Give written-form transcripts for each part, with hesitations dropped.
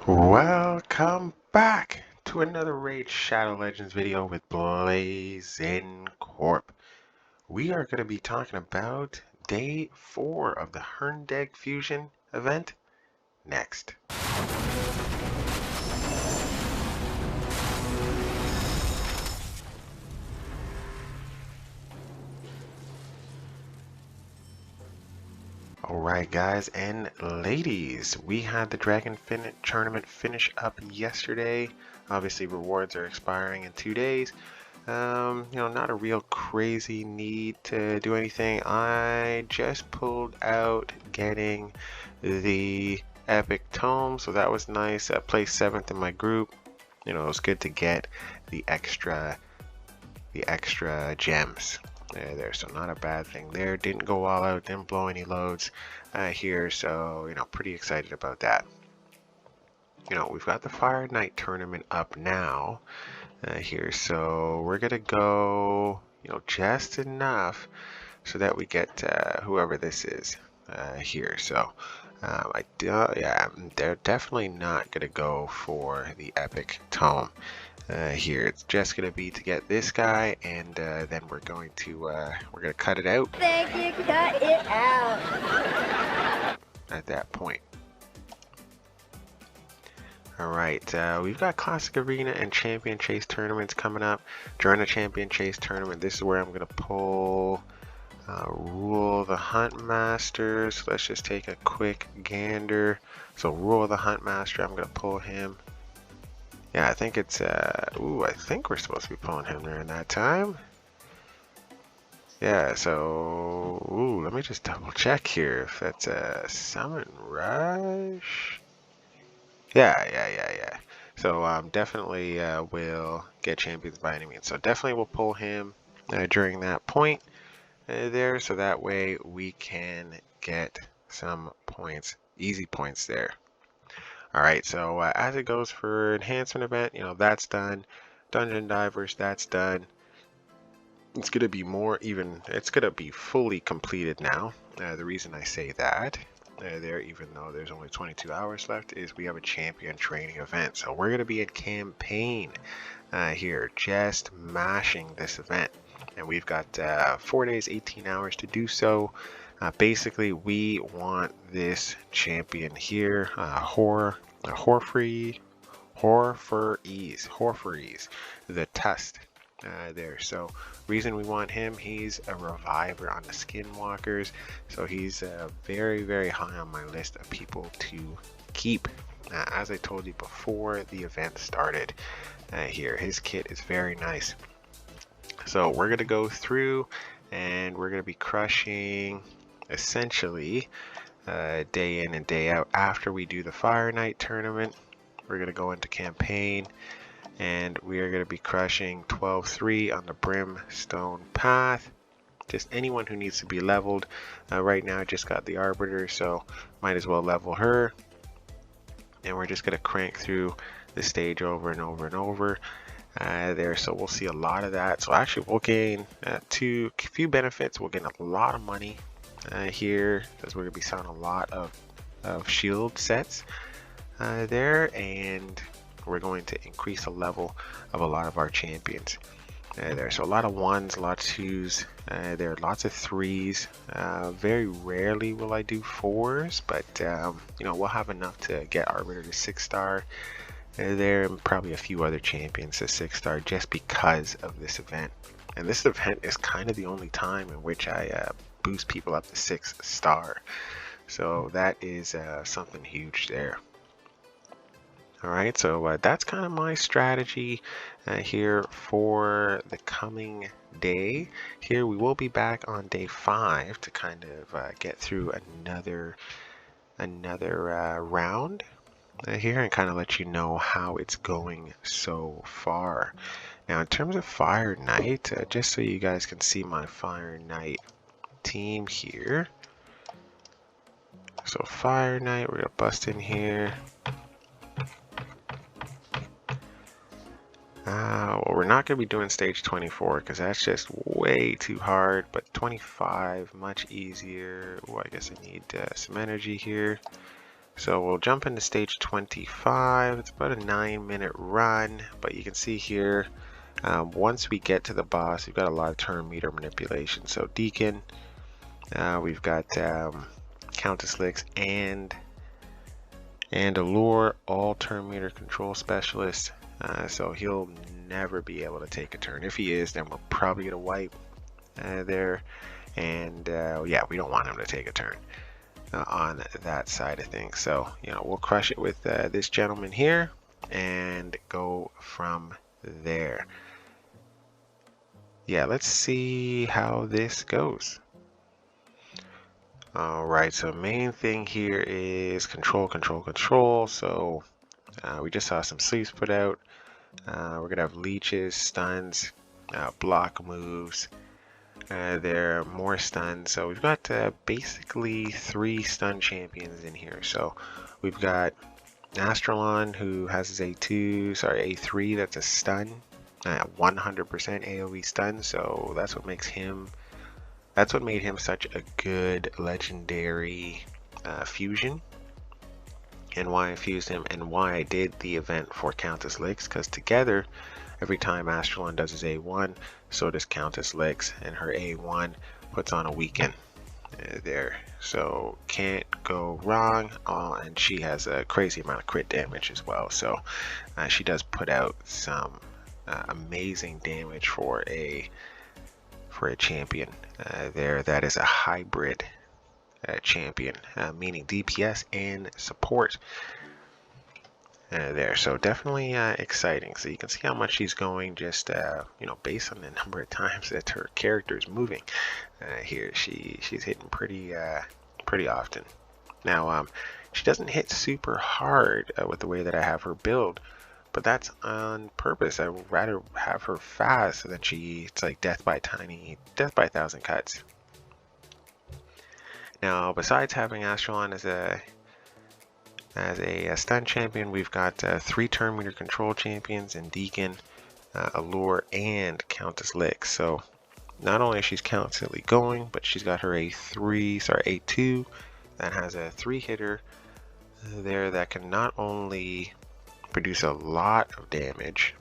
Welcome back to another Raid Shadow Legends video with Blazing Corp. We are going to be talking about day 4 of the HURNDIG fusion event next. Alright guys and ladies, we had the Dragon tournament finish up yesterday. Obviously rewards are expiring in 2 days. Not a real crazy need to do anything. I just pulled out getting the epic tome, so that was nice. I placed 7th in my group. It was good to get the extra gems there, so not a bad thing there. Didn't go all out, didn't blow any loads here, so pretty excited about that. We've got the Fire Night tournament up now here, so we're gonna go just enough so that we get whoever this is here. So they're definitely not gonna go for the epic tome here. It's just gonna be to get this guy, and then we're gonna cut it out. Thank you, cut it out At that point. Alright, we've got Classic Arena and Champion Chase tournaments coming up. During the Champion Chase tournament, this is where I'm going to pull Rule the Hunt Master. So let's just take a quick gander. So Rule the Hunt Master, I'm going to pull him. Yeah, I think it's, I think we're supposed to be pulling him during that time. Yeah, so, let me just double check here if that's a Summon Rush. Yeah. So definitely will get champions by any means. So definitely we'll pull him during that point there, so that way we can get some points, easy points there. All right, so as it goes for enhancement event, that's done. Dungeon Divers, that's done. It's gonna be it's gonna be fully completed now. The reason I say that there, even though there's only 22 hours left, is we have a champion training event. So we're going to be in campaign here, just mashing this event. And we've got 4 days, 18 hours to do so. Basically, we want this champion here, Horfreeze, the Tust. There. So reason we want him, he's a reviver on the Skinwalkers, so he's very, very high on my list of people to keep. As I told you before the event started here, his kit is very nice. So we're gonna go through and we're gonna be crushing essentially day in and day out. After we do the Fire Night tournament, we're gonna go into campaign, and we are going to be crushing 12-3 on the Brimstone Path. Just anyone who needs to be leveled. Right now I just got the Arbiter, so might as well level her. And we're just going to crank through the stage over and over and over there. So we'll see a lot of that. So actually we'll gain a few benefits. We'll gain a lot of money here, because we're going to be selling a lot of shield sets there, and we're going to increase the level of a lot of our champions there. So a lot of 1s, a lot of 2s, there are lots of 3s. Very rarely will I do 4s, but we'll have enough to get Arbiter to 6-star there, and probably a few other champions to 6-star, just because of this event. And this event is kind of the only time in which I boost people up to 6-star. So that is something huge there. Alright, so that's kind of my strategy here for the coming day. Here we will be back on day 5 to kind of get through another round here, and kind of let you know how it's going so far. Now in terms of Fire Night, just so you guys can see my Fire Night team here. So Fire Night, we're going to bust in here. Well, we're not going to be doing stage 24 because that's just way too hard, but 25 much easier. Oh, I guess I need some energy here. So we'll jump into stage 25. It's about a 9-minute run, but you can see here, once we get to the boss, we've got a lot of turn meter manipulation. So Deacon, we've got Countess Licks and Allure, all turn meter control specialists. So he'll never be able to take a turn. If he is, then we'll probably get a wipe there. And yeah, we don't want him to take a turn on that side of things. So, you know, we'll crush it with this gentleman here and go from there. Yeah, let's see how this goes. Alright, so main thing here is control, control, control. So we just saw some sleeves put out. We're gonna have leeches, stuns, block moves. There are more stuns. So we've got basically 3 stun champions in here. So we've got Astralon, who has his A3, that's a stun, 100% AoE stun. So that's what makes him, that's what made him such a good legendary fusion, and why I fused him, and why I did the event for Countess Licks, because together, every time Astralon does his A1, so does Countess Licks, and her A1 puts on a weaken there. So can't go wrong. And she has a crazy amount of crit damage as well. So she does put out some amazing damage for a champion there that is a hybrid champion, meaning DPS and support. There, so definitely exciting. So you can see how much she's going, just you know, based on the number of times that her character is moving. Here she's hitting pretty often. Now she doesn't hit super hard with the way that I have her build, but that's on purpose. I would rather have her fast so that it's like death by 1,000 cuts. Now, besides having Astralon as a stun champion, we've got 3 turn meter control champions in Deacon, Allure, and Countess Licks. So not only is she constantly going, but she's got her A2 that has a 3-hitter there that can not only produce a lot of damage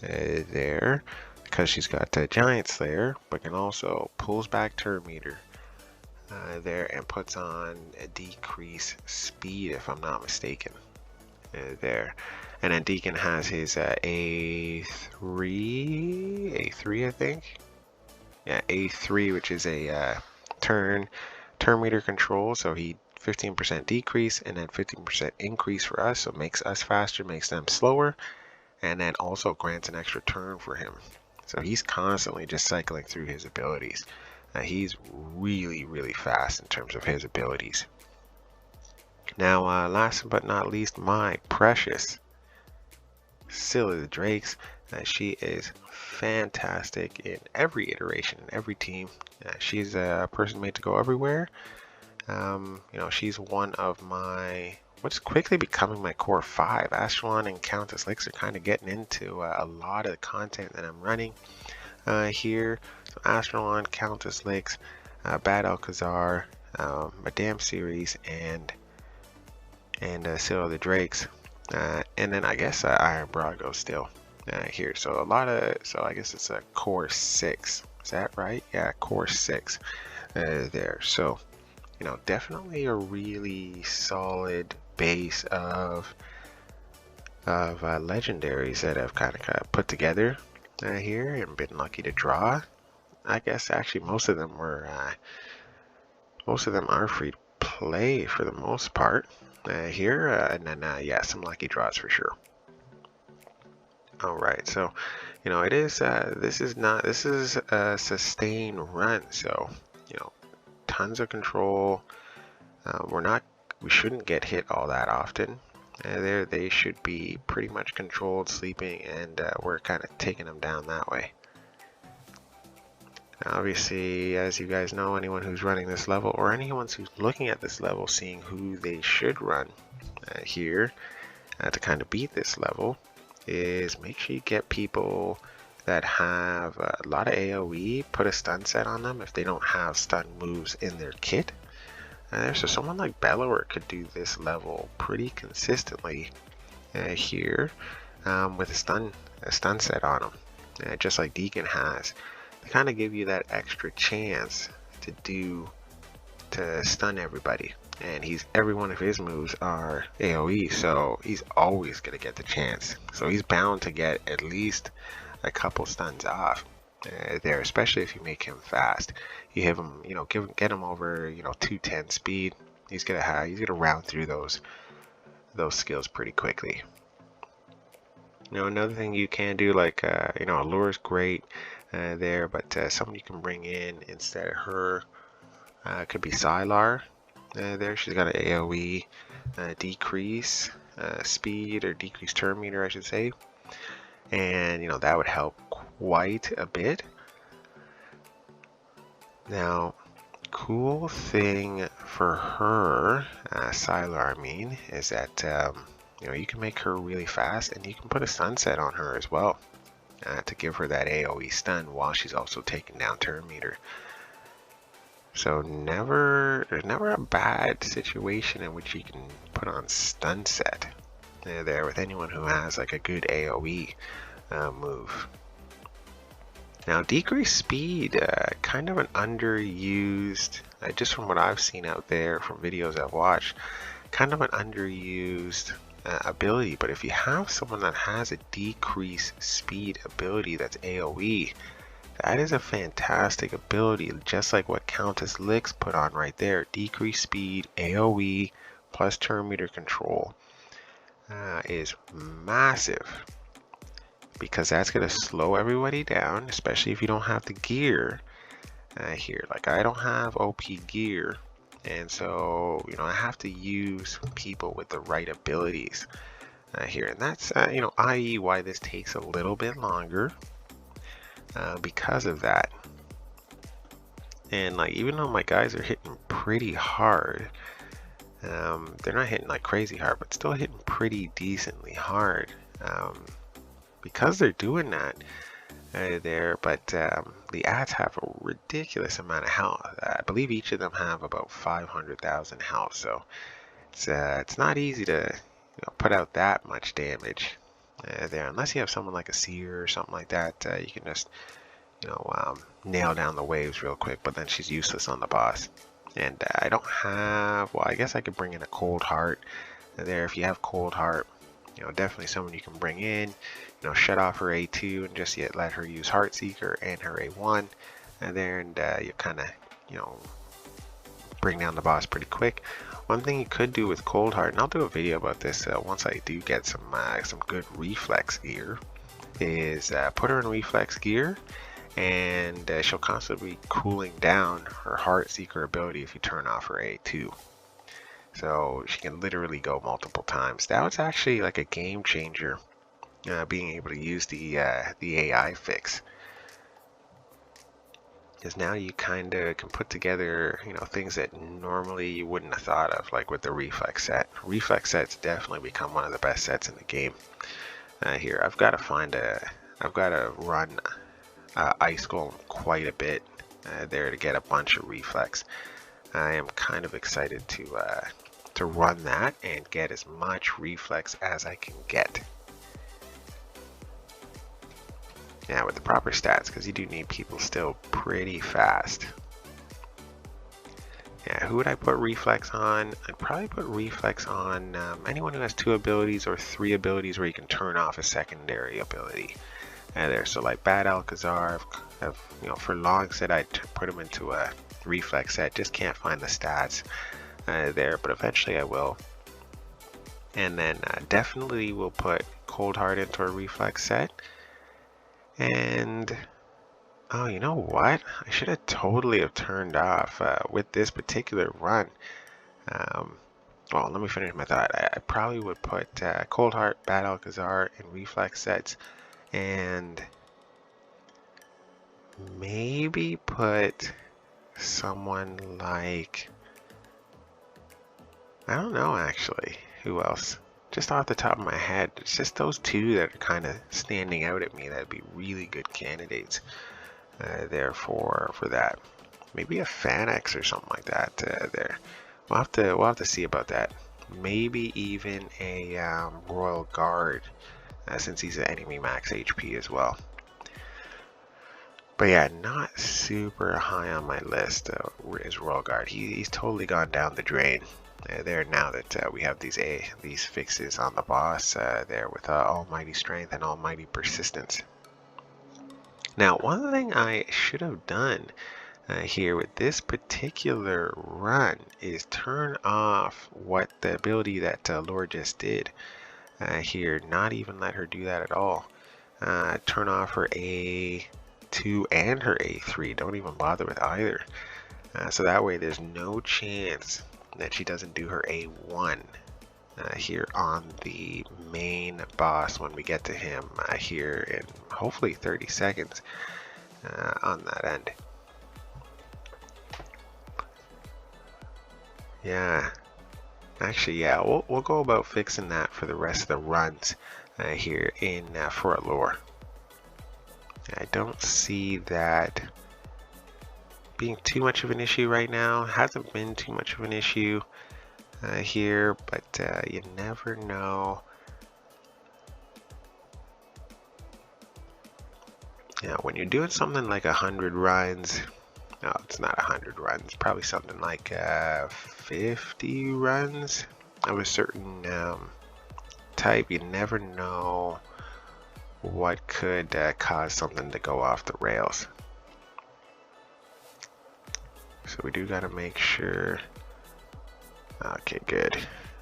there, because she's got a Giant Slayer, but can also pulls back turn meter there and puts on a decrease speed, if I'm not mistaken, there. And then Deacon has his A3 I think. Yeah, A3, which is a turn meter control. So he 15% decrease and then 15% increase for us. So it makes us faster, makes them slower, and then also grants an extra turn for him. So he's constantly just cycling through his abilities. He's really fast in terms of his abilities. Now, last but not least, my precious Scylla the Drakes. She is fantastic in every iteration, in every team. She's a person made to go everywhere. You know, she's one of what's quickly becoming my core 5. Astralon and Countess Licks are kind of getting into a lot of the content that I'm running here. So Astralon, Countess Licks, Bad Alcazar, Madame series, and Scylla the Drakes, and then I guess Iron Brago still here. So I guess it's a core 6. Is that right? Yeah, core 6 there. So, you know, definitely a really solid base of legendaries that I've kind of put together here and been lucky to draw. I guess actually most of them are free to play for the most part here, and then yeah, some lucky draws for sure. All right, so you know, it is this is a sustained run, so you know, tons of control. We shouldn't get hit all that often. They should be pretty much controlled, sleeping, and we're kind of taking them down that way. Obviously, as you guys know, anyone who's running this level, or anyone who's looking at this level, seeing who they should run here to kind of beat this level, is make sure you get people that have a lot of AoE, put a stun set on them if they don't have stun moves in their kit. So someone like Bellower could do this level pretty consistently here with a stun set on him, just like Deacon has. They kind of give you that extra chance to stun everybody. And every one of his moves are AoE, so he's always gonna get the chance. So he's bound to get at least a couple stuns off there, especially if you make him fast. You have him, get him over, 210 speed. He's gonna round through those skills pretty quickly. Another thing you can do, like Allure's great there, but someone you can bring in instead of her could be Sylar. There, she's got an AoE decrease speed, or decrease turn meter, I should say, and that would help quite a bit. Now, cool thing for her, Sylar, I mean, is that you can make her really fast, and you can put a sunset on her as well to give her that AoE stun while she's also taking down turn meter. So there's never a bad situation in which you can put on stun set there with anyone who has like a good AoE move. Now, decreased speed, kind of an underused, just from what I've seen out there from videos I've watched, kind of an underused ability. But if you have someone that has a decreased speed ability that's AoE, that is a fantastic ability, just like what Countess Lix put on right there. Decreased speed, AoE, plus turn meter control is massive, because that's going to slow everybody down, especially if you don't have the gear here. Like, I don't have OP gear, and so I have to use people with the right abilities here, and that's i.e. why this takes a little bit longer. Because of that. And like, even though my guys are hitting pretty hard, they're not hitting like crazy hard, but still hitting pretty decently hard, because they're doing that there. But the ads have a ridiculous amount of health. I believe each of them have about 500,000 health, so it's not easy to put out that much damage there, unless you have someone like a seer or something like that. You can just nail down the waves real quick, but then she's useless on the boss. And I don't have, well, I guess I could bring in a Cold Heart there. If you have Cold Heart, definitely someone you can bring in, shut off her A2 and just let her use Heartseeker and her A1 there, and you kind of bring down the boss pretty quick. One thing you could do with Cold Heart, and I'll do a video about this once I do get some good reflex gear, is put her in reflex gear, and she'll constantly be cooling down her Heartseeker ability if you turn off her A2. So she can literally go multiple times. That was actually like a game changer, being able to use the AI fix. Because now you kind of can put together, things that normally you wouldn't have thought of, like with the reflex set. Reflex sets definitely become one of the best sets in the game. Here, I've got to run Ice Golem quite a bit there to get a bunch of reflex. I am kind of excited to run that and get as much reflex as I can get. Yeah, with the proper stats, because you do need people still pretty fast. Yeah, who would I put reflex on? I'd probably put reflex on anyone who has 2 abilities or 3 abilities where you can turn off a secondary ability. There, so like Bad Alcazar, for long said I'd put him into a reflex set. Just can't find the stats there, but eventually I will. And then definitely we'll put Cold Heart into a reflex set. And oh, you know what? I should have totally have turned off with this particular run. Well, let me finish my thought. I probably would put Cold Heart, Bad Alcazar in reflex sets, and maybe put someone like, I don't know actually, who else? Just off the top of my head, it's just those 2 that are kind of standing out at me. That'd be really good candidates there for that. Maybe a Fanex or something like that there. we'll have to see about that. Maybe even a Royal Guard, since he's an enemy max HP as well. But yeah, not super high on my list is Royal Guard. He's totally gone down the drain there now that we have these fixes on the boss there with Almighty Strength and Almighty Persistence. Now, one thing I should have done here with this particular run is turn off what the ability that Lair just did here. Not even let her do that at all. Turn off her A2 and her A3. Don't even bother with either. So that way there's no chance that she doesn't do her A1 here on the main boss when we get to him here in hopefully 30 seconds on that end. Yeah, actually, yeah, we'll go about fixing that for the rest of the runs here in for Lair. I don't see that being too much of an issue right now. Hasn't been too much of an issue here, but you never know. Yeah, when you're doing something like 100 runs, no, it's not 100 runs, probably something like 50 runs of a certain type, you never know what could cause something to go off the rails. So we do got to make sure. Okay, good.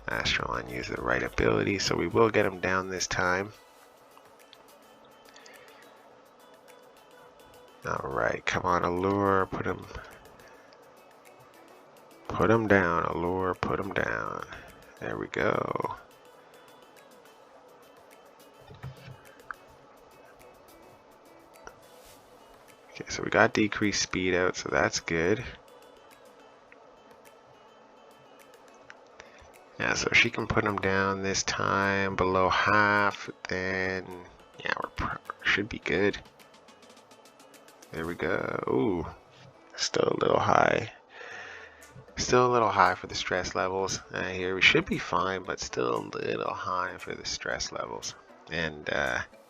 Astralon used the right ability, so we will get him down this time. Alright, come on, Allure, put him down, Allure, put him down. There we go. Okay, so we got decreased speed out, so that's good. Yeah, so she can put him down this time below half, then yeah, should be good. There we go. Ooh, still a little high. Still a little high for the stress levels here. We should be fine, but still a little high for the stress levels. And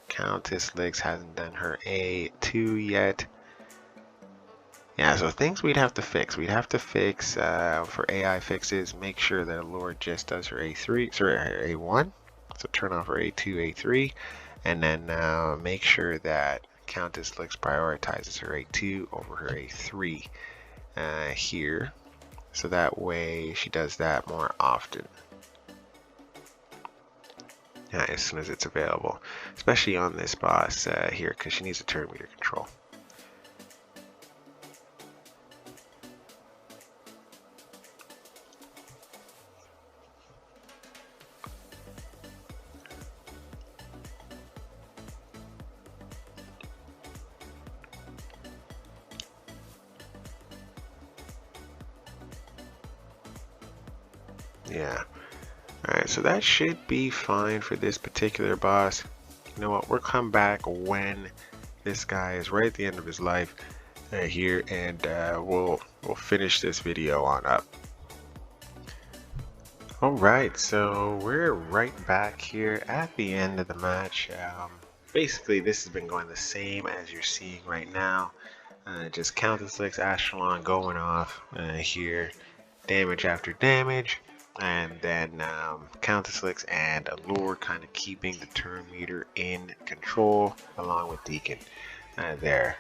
Countess Licks hasn't done her A2 yet. Yeah, so things we'd have to fix. We'd have to fix for AI fixes, make sure that Lair just does her A3, sorry, her A1. So turn off her A2, A3, and then make sure that Countess Licks prioritizes her A2 over her A3 here. So that way she does that more often. As soon as it's available, especially on this boss here, because she needs a turn meter control. Yeah. Alright, so that should be fine for this particular boss. You know what, we'll come back when this guy is right at the end of his life here, and we'll finish this video on up. Alright, so we're right back here at the end of the match. Basically, this has been going the same as you're seeing right now. Just Countess Licks, Astralon going off here, damage after damage. And then Countess Licks and Allure kind of keeping the turn meter in control along with Deacon there.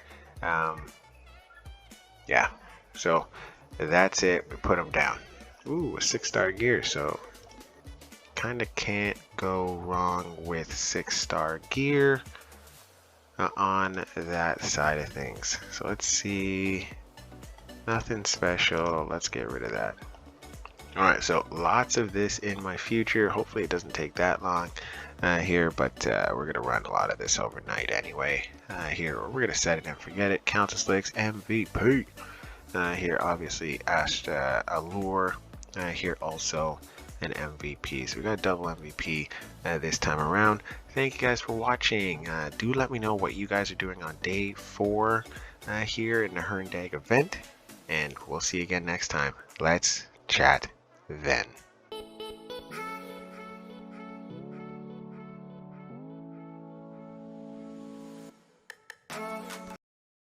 Yeah, so that's it. We put him down. Ooh, a 6-star gear, so kind of can't go wrong with 6-star gear on that side of things. So let's see, nothing special. Let's get rid of that. Alright, so lots of this in my future. Hopefully it doesn't take that long here, but we're going to run a lot of this overnight anyway. Here, we're going to set it and forget it. Countess Licks MVP. Here, obviously, Allure. Here also an MVP. So we got a double MVP this time around. Thank you guys for watching. Do let me know what you guys are doing on day 4 here in the HURNDIG event. And we'll see you again next time. Let's chat. then.